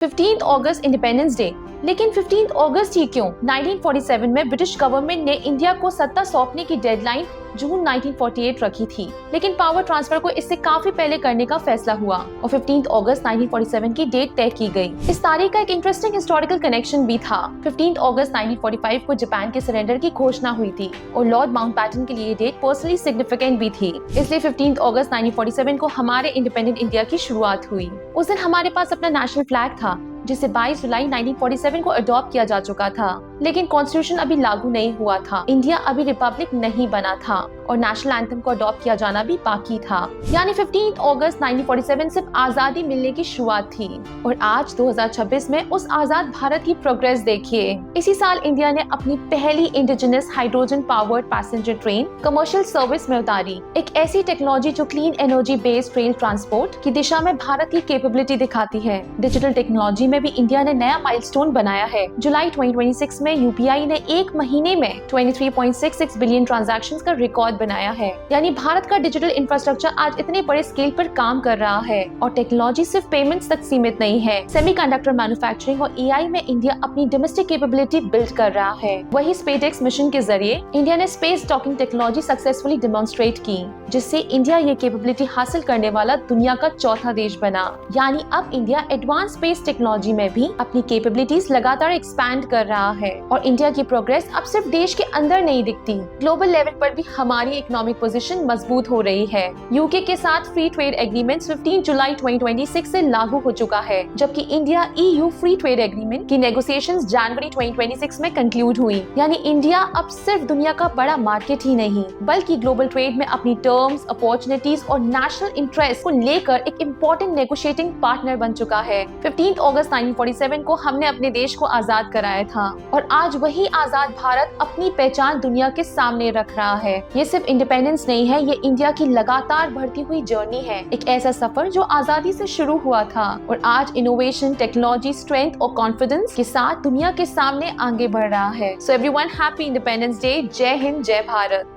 15 अगस्त independence day. लेकिन 15 अगस्त ही क्यों? 1947 में ब्रिटिश गवर्नमेंट ने इंडिया को सत्ता सौंपने की डेडलाइन जून 1948 रखी थी, लेकिन पावर ट्रांसफर को इससे काफी पहले करने का फैसला हुआ और 15 अगस्त 1947 की डेट तय की गई। इस तारीख का एक इंटरेस्टिंग हिस्टोरिकल कनेक्शन भी था। 15 अगस्त 1945 को जापान के सरेंडर की घोषणा हुई थी और लॉर्ड माउंटबैटन के लिए डेट पर्सनली सिग्निफिकेंट भी थी। इसलिए 15 अगस्त 1947 को हमारे इंडिपेंडेंट इंडिया की शुरुआत हुई। उस दिन हमारे पास अपना नेशनल फ्लैग था जिसे 22 जुलाई 1947 को अडॉप्ट किया जा चुका था, लेकिन कॉन्स्टिट्यूशन अभी लागू नहीं हुआ था। इंडिया अभी रिपब्लिक नहीं बना था और नेशनल एंथम को अडॉप्ट किया जाना भी बाकी था। यानी 15 अगस्त 1947 सिर्फ आजादी मिलने की शुरुआत थी और आज 2026 में उस आजाद भारत की प्रोग्रेस देखिए। इसी साल इंडिया ने अपनी पहली indigenous hydrogen powered passenger train commercial service में उतारी, एक ऐसी टेक्नोलॉजी जो clean energy based rail transport की दिशा में भारत की कैपेबिलिटी दिखाती है। डिजिटल टेक्नोलॉजी में भी इंडिया ने नया माइलस्टोन बनाया है। जुलाई 2026 में यूपीआई ने एक महीने में 23.66 बिलियन ट्रांजैक्शंस का रिकॉर्ड बनाया है। यानी भारत का डिजिटल इंफ्रास्ट्रक्चर आज इतने बड़े स्केल पर काम कर रहा है और टेक्नोलॉजी सिर्फ पेमेंट्स तक सीमित नहीं है। सेमीकंडक्टर मैन्युफैक्चरिंग और एआई में इंडिया अपनी डोमेस्टिक कैपेबिलिटी बिल्ड कर रहा है। वही स्पेसएक्स मिशन के जरिए इंडिया ने space docking technology successfully demonstrate की, जिससे इंडिया ये कैपेबिलिटी हासिल करने वाला दुनिया का चौथा देश बना। यानी अब इंडिया एडवांस स्पेस टेक्नोलॉजी में भी अपनी कैपेबिलिटीज लगातार एक्सपैंड कर रहा है और इंडिया की प्रोग्रेस अब सिर्फ देश के अंदर नहीं दिखती, ग्लोबल लेवल पर भी हमारी इकोनॉमिक पोजीशन मजबूत हो रही है। यूके के साथ फ्री ट्रेड एग्रीमेंट 15 जुलाई 2026 से लागू हो चुका है, जबकि India EU free trade agreement की नेगोशिएशंस जनवरी 2026 में कंक्लूड हुई। यानी इंडिया अब सिर्फ दुनिया का बड़ा मार्केट ही नहीं, बल्कि ग्लोबल ट्रेड में अपनी टर्म्स, अपॉर्चुनिटीज और नेशनल इंटरेस्ट को लेकर एक इम्पोर्टेंट नेगोशिएटिंग पार्टनर बन चुका है। 15 अगस्त 1947 को हमने अपने देश को आजाद कराया था और आज वही आजाद भारत अपनी पहचान दुनिया के सामने रख रहा है। ये सिर्फ इंडिपेंडेंस नहीं है, ये इंडिया की लगातार बढ़ती हुई जर्नी है, एक ऐसा सफर जो आजादी से शुरू हुआ था और आज इनोवेशन, टेक्नोलॉजी, स्ट्रेंथ और कॉन्फिडेंस के साथ दुनिया के सामने आगे बढ़ रहा है। So everyone, happy independence day. जय हिंद, जय भारत।